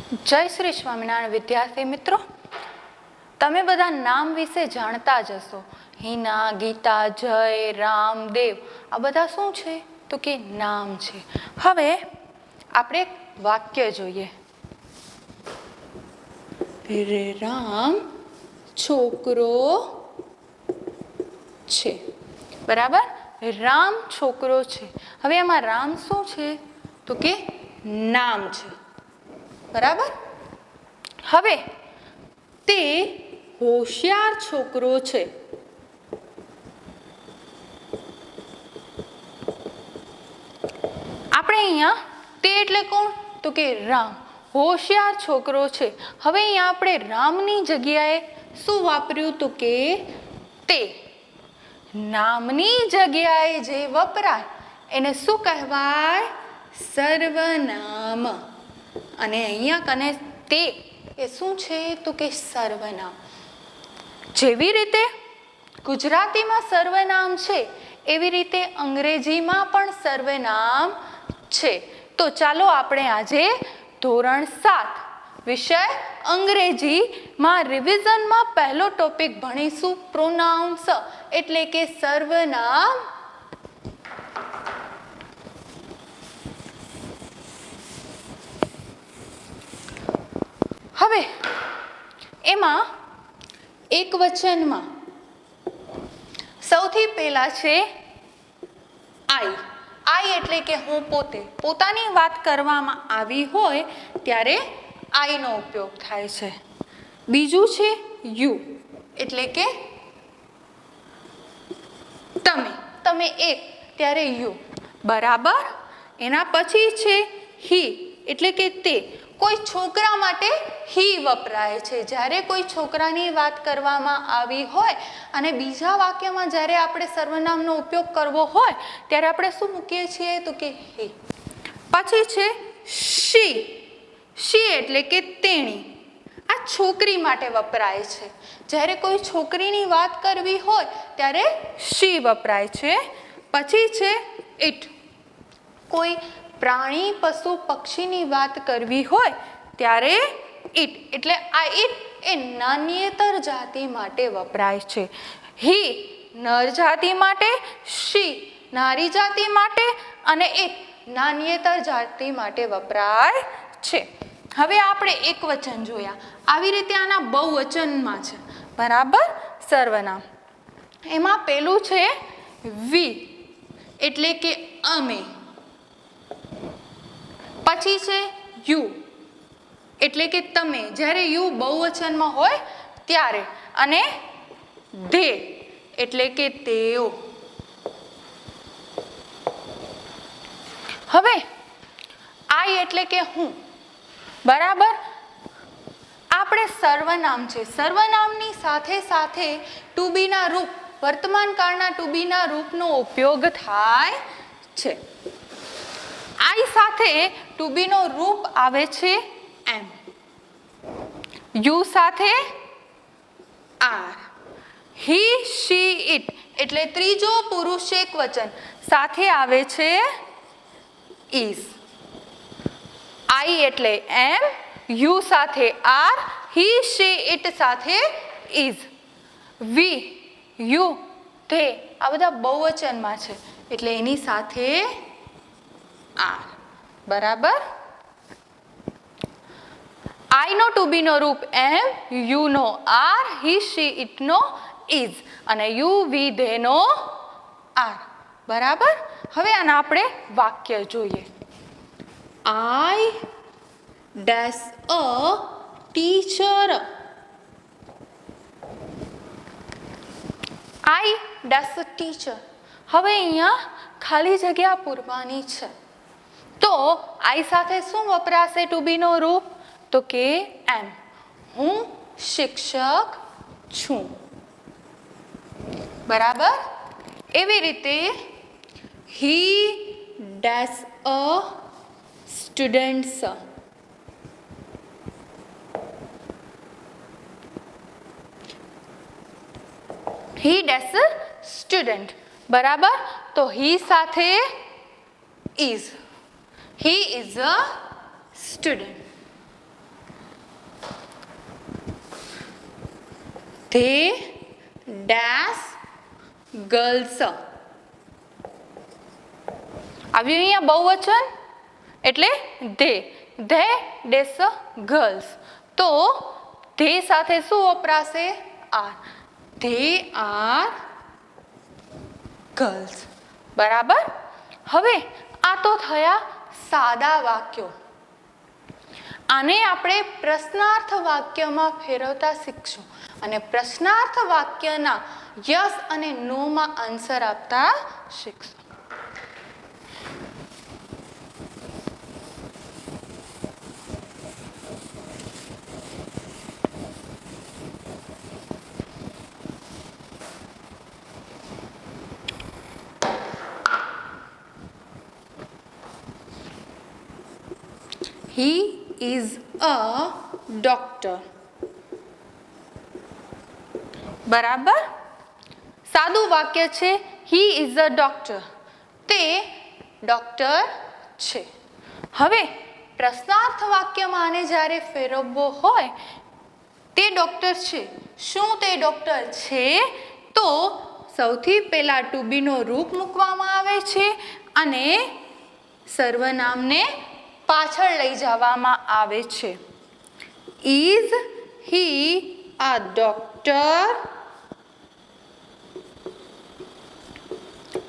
જય શ્રી સ્વામિનારાયણ વિદ્યાર્થી મિત્રો, તમે બધા નામ વિશે જાણતા જ હશો. હિના, ગીતા, જય, રામ, દેવ આ બધા શું છે તો કે નામ છે. હવે આપણે એક વાક્ય જોઈએ. રામ છોકરો છે. બરાબર, રામ છોકરો છે. હવે એમાં રામ શું છે તો કે નામ છે. બરાબર. હવે તે હોશિયાર છોકરો છે. આપણે અહીંયા તે એટલે કોણ તો કે રામ, હોશિયાર છોકરો છે. હવે અહીંયા આપણે રામની જગ્યાએ શું વાપર્યું તો કે તે. નામની જગ્યાએ જે વપરાય એને શું કહેવાય? સર્વનામ. અને અહીંયા કને તે એ શું છે તો કે સર્વનામ. જેવી રીતે ગુજરાતીમાં સર્વનામ છે એવી રીતે અંગ્રેજીમાં પણ સર્વનામ છે. તો ચાલો આપણે આજે ધોરણ 7 વિષય અંગ્રેજીમાં રિવિઝનમાં પહેલો ટોપિક ભણીશું પ્રોનાઉન્સ એટલે કે સર્વનામ. હવે એમાં એક વચનમાં સૌથી પહેલા છે આઈ. આઈ એટલે કે હું પોતે. પોતાની વાત કરવામાં આવી હોય ત્યારે આઈનો ઉપયોગ થાય છે. બીજું છે યુ એટલે કે તમે. તમે એક ત્યારે યુ. બરાબર. એના પછી છે હી એટલે કે તે. કોઈ છોકરા માટે હી વપરાય છે. જ્યારે કોઈ છોકરાની વાત કરવામાં આવી હોય અને બીજા વાક્યમાં જ્યારે આપણે સર્વનામનો ઉપયોગ કરવો હોય ત્યારે આપણે શું મૂકીએ છીએ તો કે હી. પછી છે શી. શી એટલે કે તેણી. આ છોકરી માટે વપરાય છે. જ્યારે કોઈ છોકરીની વાત કરવી હોય ત્યારે શી વપરાય છે. પછી છે ઇટ. કોઈ પ્રાણી, પશુ, પક્ષીની વાત કરવી હોય ત્યારે ઇટ એટલે આ ઇટ એ નાન્યેતર જાતિ માટે વપરાય છે. હી નર જાતિ માટે, શી નારી જાતિ માટે અને ઇટ નાન્યેતર જાતિ માટે વપરાય છે. હવે આપણે એક વચન જોયા. આવી રીતે આના બહુવચનમાં છે. બરાબર. સર્વનામ એમાં પેલું છે વી એટલે કે અમે. પછી છે યુ એટલે કે તમે. જ્યારે યુ બહુવચનમાં હોય ત્યારે. અને ધે એટલે કે તેઓ. હવે આઈ એટલે કે હું. બરાબર. આપણે સર્વનામ છે. સર્વનામની સાથે સાથે ટુ બી ના રૂપ, વર્તમાન કાળના ટુ બી ના રૂપનો ઉપયોગ થાય છે. આઈ સાથે ટુ બી નો રૂપ આવે છે એમ. યુ સાથે આર. હી, શી, ઇટ એટલે ત્રીજો પુરુષ એકવચન સાથે આવે છે ઇઝ. આઈ એટલે એમ, યુ સાથે આર, હી, શી, ઇટ સાથે ઇઝ. વી, યુ, ધે આ બધા બહુવચનમાં છે એટલે એની સાથે આર. બરાબર. આઈ નો ટુ બી નો રૂપ એમ, યુ નો આર, હી, શી, ઇટ નો ઇઝ અને યુ, વી, ધે નો આર. બરાબર. હવે આના આપણે વાક્ય જોઈએ. I dash a teacher. I dash a teacher. હવે અહીંયા ખાલી જગ્યા પૂરવાની છે. તો આઈ સાથે શું વપરાશે ટુ બી નો રૂપ તો કે એમ. હું શિક્ષક છું. બરાબર. એવી રીતે હી ડેશ અ સ્ટુડન્ટ્સ. હી ડેશ સ્ટુડન્ટ. બરાબર. તો હી સાથે is. He is a student. They dash girls. આવ્યું અહીંયા બહુવચન એટલે ધે ડેશ ગર્લ્સ. તો ધે સાથે શું વપરાશે? આર. They are girls. બરાબર. હવે આ તો થયા સાદા વાક્યો. આને આપણે પ્રશ્નાર્થ વાક્યમાં ફેરવતા શીખશું અને પ્રશ્નાર્થ વાક્યના યસ અને નો માં આન્સર આપતા શીખશું. He is a doctor. બરાબર. સાદું વાક્ય છે. He is a doctor. તે ડોક્ટર છે. હવે પ્રશ્નાર્થ વાક્યમાં આને જ્યારે ફેરવવો હોય, તે ડોક્ટર છે. શું તે ડોક્ટર છે? તો સૌથી પહેલા ટુ બી નો રૂપ મૂકવામાં આવે છે અને સર્વનામને પાછળ લઈ જવામાં આવે છે. Is he a doctor?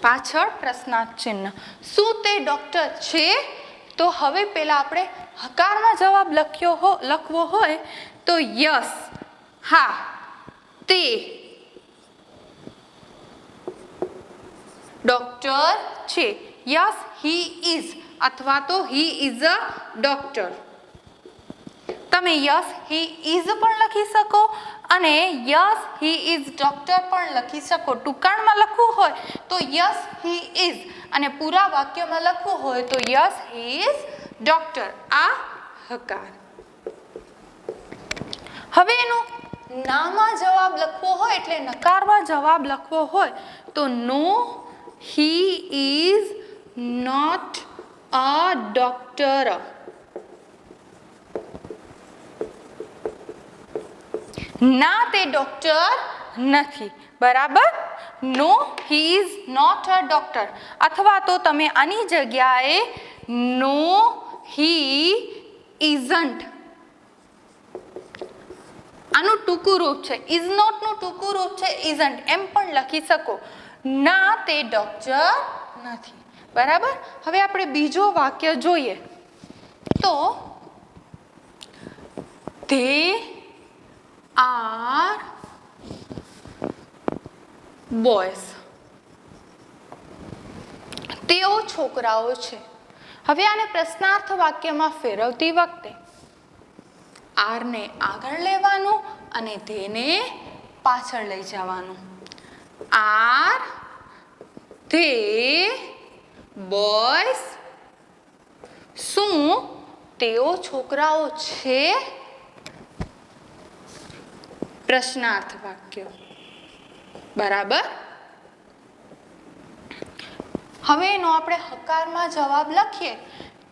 પાછળ પ્રશ્નાર્થ ચિહ્ન. શું તે ડોક્ટર છે? તો હવે પહેલા આપણે હકારમાં જવાબ લખવો હોય તો યસ, હા, તે ડોક્ટર છે. યસ હી ઇઝ અથવા તો હી ઇઝ અ ડોક્ટર. તમે યસ હી ઇઝ પણ લખી શકો અને યસ હી ઇઝ ડોક્ટર પણ લખી શકો. ટૂંકાણમાં લખવું હોય તો યસ હી ઇઝ અને પૂરા વાક્યમાં લખવું હોય તો યસ હી ઇઝ ડોક્ટર. આ હકાર. હવે એનો નામાં જવાબ લખવો હોય એટલે નકારમાં જવાબ લખવો હોય તો no he is not a doctor. ના, તે ડોક્ટર નથી. બરાબર. No he is not a doctor. અથવા તો તમે આની જગ્યાએ નો હી ઇઝન્ટ, આનું ટૂંકું રૂપ છે, ઇઝ નોટ નું ટૂંકું રૂપ છે ઇઝન્ટ, એમ પણ લખી શકો. ના, તે ડોક્ટર નથી. બરાબર. હવે આપણે બીજો વાક્ય જોઈએ તો ધે આર બોયઝ. તેઓ છોકરાઓ છે. હવે આને પ્રશ્નાર્થ વાક્યમાં ફેરવતી વખતે આર ને આગળ લેવાનું અને ધેને પાછળ લઈ જવાનું. R they boys. શું તેઓ છોકરાઓ છે? પ્રશ્નાર્થ વાક્ય. બરાબર. હવે એનો આપણે હકારમાં જવાબ લખીએ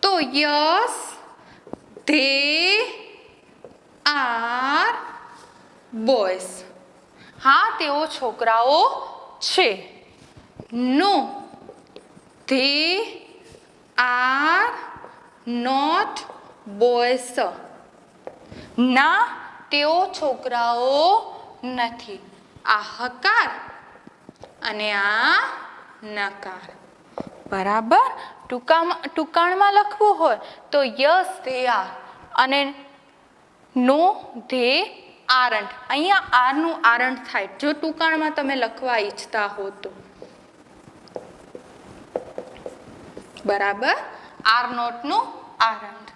તો યસ ધે આર બોયઝ. હા, તેઓ છોકરાઓ છે. No they are not boys. ના, તેઓ છોકરાઓ નથી. આ હકાર અને આ નકાર. બરાબર. ટૂંકાણમાં લખવું હોય તો યસ ધે આર અને નો ધે આરન્ટ. અહીંયા આરનું આરન્ટ થાય જો ટૂંકાણમાં તમે લખવા ઈચ્છતા હો તો. બરાબર. આર નોટ નું આરન્ટ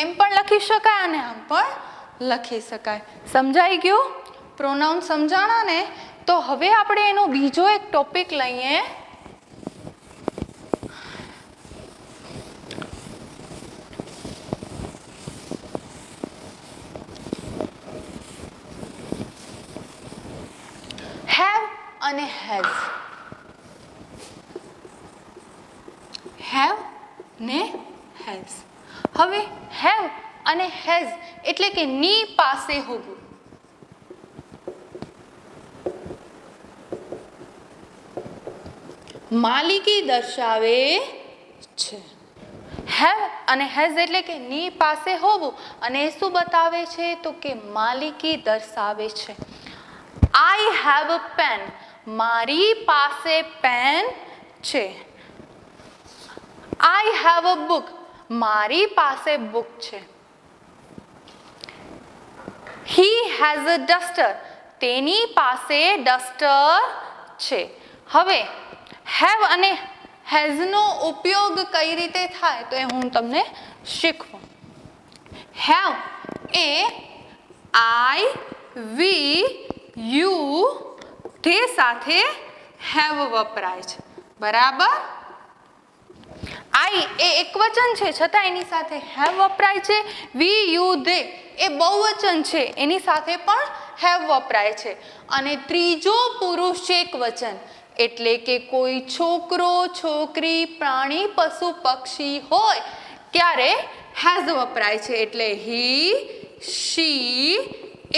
એમ પણ લખી શકાય અને આમ પણ લખી શકાય. સમજાઈ ગયું? પ્રોનાઉન સમજાણા ને? તો હવે આપણે એનો બીજો એક ટોપિક લઈએ. હેવ અને હેઝ. હેવ ને હેઝ. હવે હેવ અને હેઝ એટલે કે ની પાસે હોવું. માલિકી દર્શાવે છે. હેવ અને હેઝ એટલે કે ની પાસે હોવું અને એ શું બતાવે છે તો કે માલિકી દર્શાવે છે. આઈ હેવ અ પેન, મારી પાસે પેન છે. આઈ હેવ અ બુક, મારી પાસે બુક છે. હી હેઝ અ ડસ્ટર, તેની પાસે ડસ્ટર છે. હવે હેવ અને હેઝનો ઉપયોગ કઈ રીતે થાય તો એ હું તમને શીખવું. Have a I V you તે સાથે હેવ વપરાય છે. બરાબર. આઈ એ એકવચન છે છતાં એની સાથે હેવ વપરાય છે. વી યુ દે એ બહુવચન છે એની સાથે પણ હેવ વપરાય છે. અને ત્રીજો પુરુષ એકવચન એટલે કે કોઈ છોકરો, છોકરી, પ્રાણી, પશુ, પક્ષી હોય ત્યારે હેઝ વપરાય છે. એટલે હી, શી,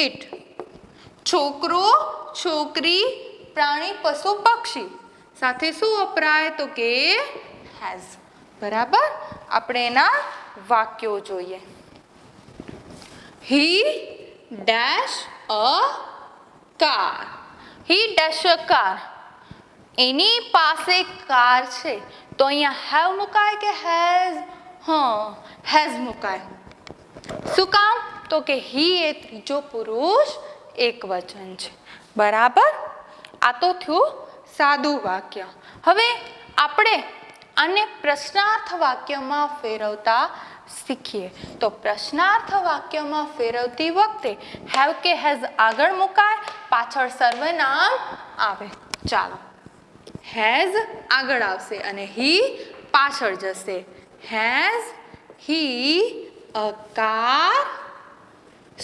ઇટ. છોકરો, છોકરી, પ્રાણી, પશુ, પક્ષી સાથે શું વપરાય તો કે હેઝ. બરાબર. આપણે એના વાક્યો જોઈએ. He dash a car, he dash a car, એની પાસે કાર છે. તો અહીંયા હેવ મુકાય કે હેઝ? હેઝ મુકાય. શું કામ તો કે હી એ ત્રીજો પુરુષ એકવચન છે. બરાબર. આ તો થયું સાદું વાક્ય. હવે આપણે આને પ્રશ્નાર્થ વાક્યમાં ફેરવતા શીખીએ. તો પ્રશ્નાર્થ વાક્યમાં ફેરવતી વખતે હેવ કે હેઝ આગળ મુકાય, પાછળ સર્વનામ આવે. ચાલો, હેઝ આગળ આવશે અને હી પાછળ જશે. હેઝ હી અ કાર,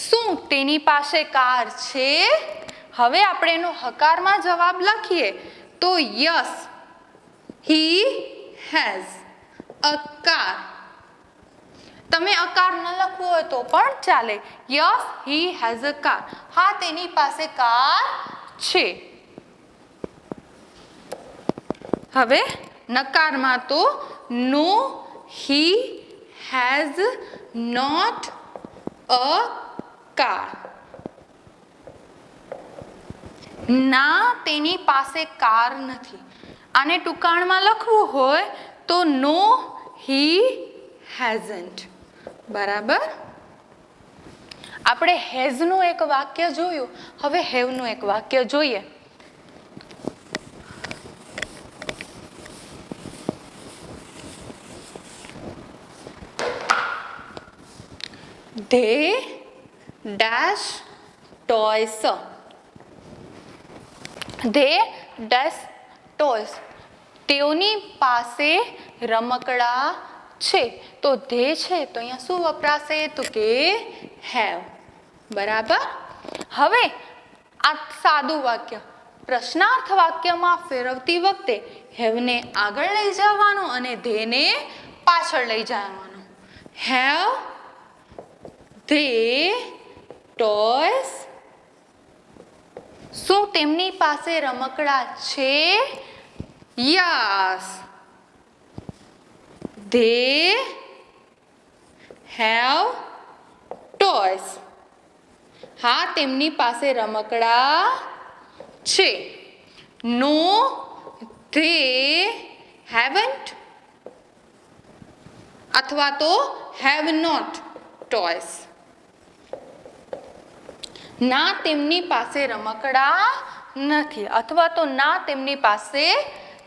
શું તેની પાસે કાર છે? હવે આપણે એનો હકારમાં જવાબ લખીએ તો yes, he has a car. તમે અકાર ન લખવું હોય તો પણ ચાલે. Yes he has a car, હા તેની પાસે કાર છે. હવે નકારમાં તો no he has not a car, ના તેની પાસે કાર નથી. આને ટૂંકાણમાં લખવું હોય તો નો હી હેઝન્ટ. બરાબર. આપણે હેઝનું એક વાક્ય જોયું, હવે હેવનું એક વાક્ય જોઈએ. They dash toys. They dash toys. તેઓની પાસે રમકડા છે. તો ધે છે તો અહીંયા શું વપરાશે તો કે હેવ. બરાબર. હવે આ સાદું વાક્ય પ્રશ્નાર્થ વાક્યમાં ફેરવતી વખતે હેવને આગળ લઈ જવાનું અને ધેને પાછળ લઈ જવાનું. હેવ they toys, શું તેમની પાસે રમકડા છે? Yes, they have toys. હા તેમની પાસે રમકડા છે. નો they haven't અથવા તો have not toys. ના તેમની પાસે રમકડા નથી અથવા તો ના તેમની પાસે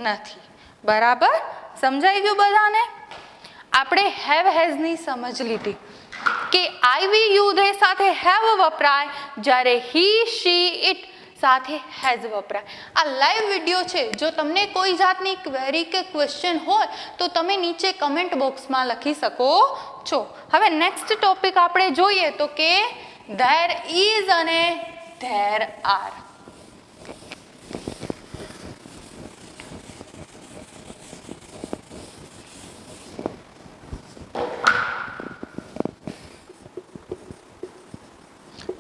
નથી. બરાબર. સમજાઈ ગયું બધાને? આપણે હેવ હેઝની સમજ લીધી કે આઈ વી યુ ધે સાથે હેવ વપરાય, જ્યારે હી શી ઇટ સાથે હેઝ વપરાય. આ લાઈવ વિડીયો છે. જો તમને કોઈ જાતની ક્વેરી કે ક્વેશ્ચન હોય તો તમે નીચે કમેન્ટ બોક્સમાં લખી શકો છો. હવે નેક્સ્ટ ટોપિક આપણે જોઈએ તો કે there is અને there are.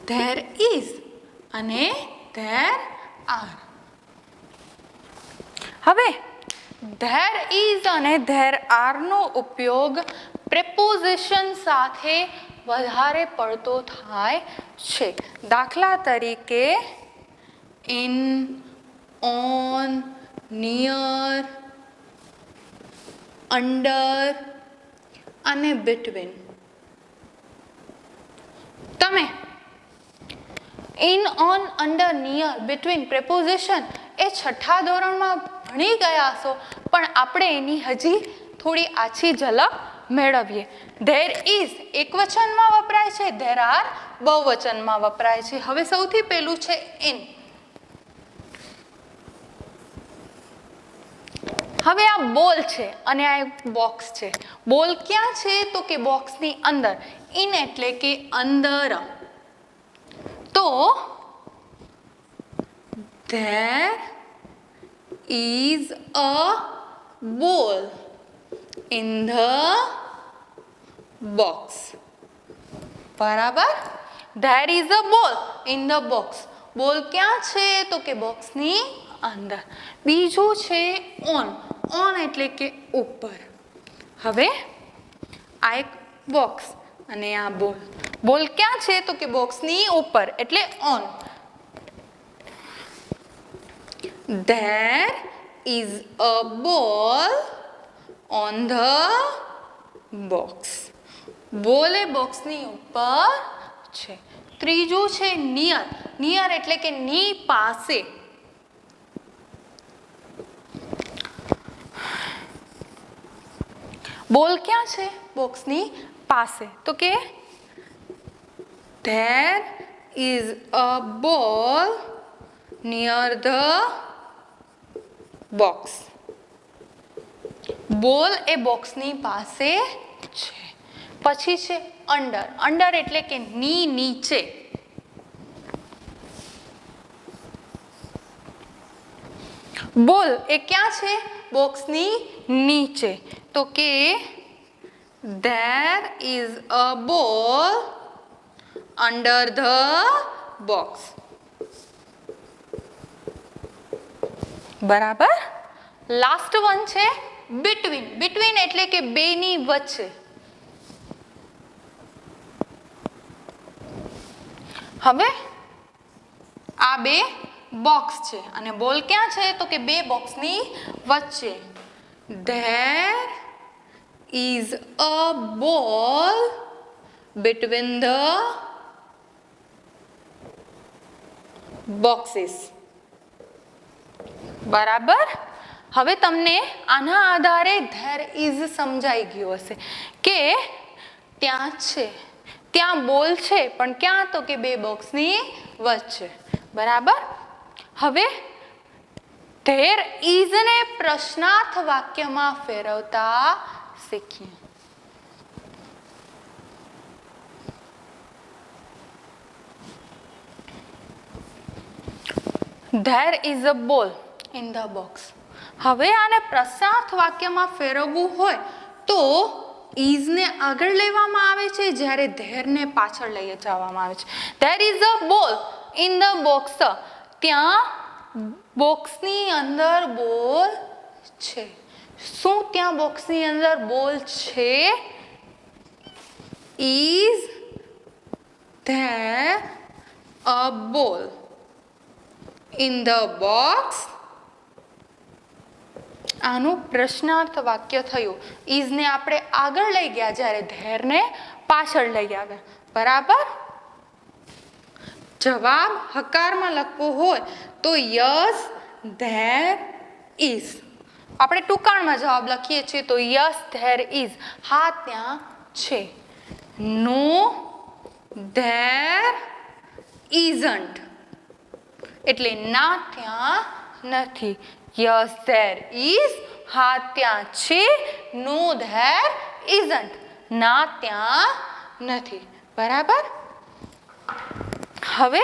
there is અને there are. હવે ધેર ઇઝ અને ધેર આરનો ઉપયોગ પ્રેપોઝિશન સાથે વધારે પડતો થાય છે. દાખલા તરીકે ઇન, ઓન, નિયર, અંડર અને બિટવીન. તમે in, on, under, near, between preposition એ છઠ્ઠા ધોરણમાં ભણી ગયા છો, પણ આપણે એની હજી થોડી આછી ઝલક મેળવીએ. ધેર ઇઝ એકવચનમાં વપરાય છે, ધેર આર બહુવચનમાં વપરાય છે. હવે સૌથી પહેલું છે ઇન. હવે આ બોલ છે અને આ એક બોક્સ છે. બોલ ક્યાં છે? તો કે બોક્સની અંદર. ઇન એટલે કે અંદર. તો there is a ball in the box. બરાબર? there is a ball in the box. બોલ ક્યાં છે? તો કે બોક્સની અંદર. બીજું છે ઓન. ઓન એટલે કે ઉપર. હવે આ એક બોક્સ અને આ બોલ. બોલ ક્યાં છે? તો કે બોક્સની ઉપર એટલે on. There is a ball on the box. બોલ એ બોક્સની ઉપર છે. ત્રીજું છે નિયર. નિયર એટલે કે ની પાસે. બોલ ક્યાં છે? બોક્સની પાસે. તો કે there is a ball near the box. બોલ એ બોક્સની પાસે છે. પછી છે અંડર. અંડર એટલે કે ની નીચે. બોલ એ ક્યાં છે? બોક્સની નીચે. તો કે there is a ball under the box. બરાબર? લાસ્ટ વન છે બિટવીન. બિટવીન એટલે કે બેની વચ્ચે. હવે આ બે બોક્સ છે અને બોલ ક્યાં છે? તો કે બે બોક્સની વચ્ચે. There is a ball between the boxes. બરાબર? હવે તમને આના આધારે there is સમજાઈ ગયું હશે કે ત્યાં છે, ત્યાં બોલ છે, પણ ક્યાં? તો કે બે બોક્સની વચ્ચે. બરાબર? હવે there is ને પ્રશ્નાર્થ વાક્યમાં ફેરવતા શીખીએ. There is a ball in the box. હવે આને પ્રશ્નાર્થ વાક્યમાં ફેરવવું હોય તો is ને આગળ લેવામાં આવે છે, જ્યારે there ને પાછળ લઈ જવામાં આવે છે. There is a ball in the box. ત્યાં બોક્સની અંદર બોલ છે. શું ત્યાં બોક્સની અંદર બોલ છે? Is there a ball in the box? આનું પ્રશ્નાર્થ વાક્ય થયું. is ને આપણે આગળ લઈ ગયા, જ્યારે there ને પાછળ લઈ આવ્યા. બરાબર? જવાબ હકારમાં લખવો હોય તો યસ there is. આપણે ટૂંકાણમાં જવાબ લખીએ છીએ તો યસ there is. હા ત્યાં છે. નો there isn't એટલે ના ત્યાં નથી. Yes there is. હા ત્યાં છે. નો there isn't ના ત્યાં નથી. બરાબર? હવે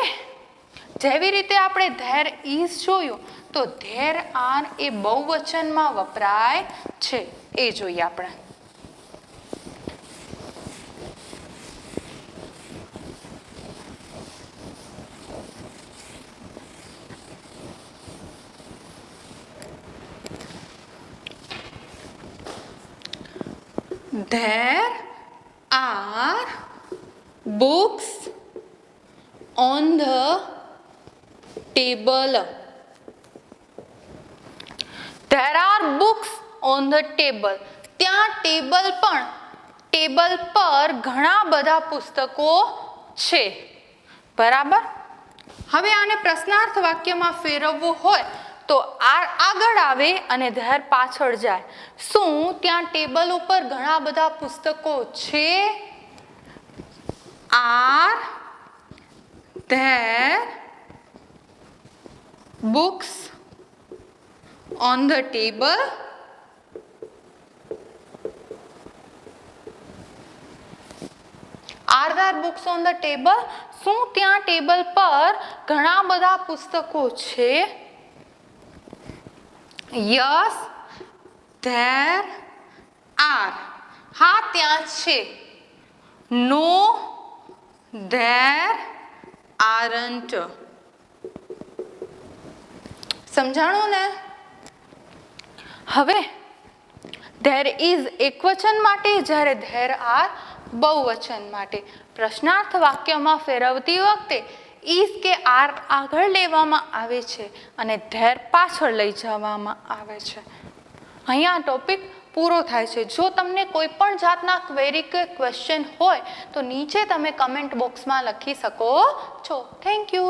જેવી રીતે આપણે there is જોયું તો there are એ બહુવચનમાં વપરાય છે એ જોઈએ આપણે. there are books on the table. There are books on the table. ત્યાં ટેબલ પર ઘણા બધા પુસ્તકો છે. બરાબર. હવે આને પ્રશ્નાર્થ વાક્યમાં ફેરવવું હોય તો આર આગળ આવે અને ધેર પાછળ જાય. શું ત્યાં ટેબલ ઉપર ઘણા બધા પુસ્તકો છે? Are there books on the table? Are there books on the table? શું ત્યાં ટેબલ પર ઘણા બધા પુસ્તકો છે? Yes, there are. હા ત્યાં છે. No, there aren't. સમજાણું ને? હવે there is એકવચન માટે, જ્યારે there are બહુવચન માટે. પ્રશ્નાર્થ વાક્યમાં ફેરવતી વખતે is કે are આગળ લેવામાં આવે છે અને there પાછળ લઈ જવામાં આવે છે. અહીંયા ટોપિક પૂરો થાય છે. જો તમને કોઈ પણ જાતના ક્વેરી કે ક્વેશ્ચન હોય તો નીચે તમે કમેન્ટ બોક્સમાં લખી શકો છો. Thank you.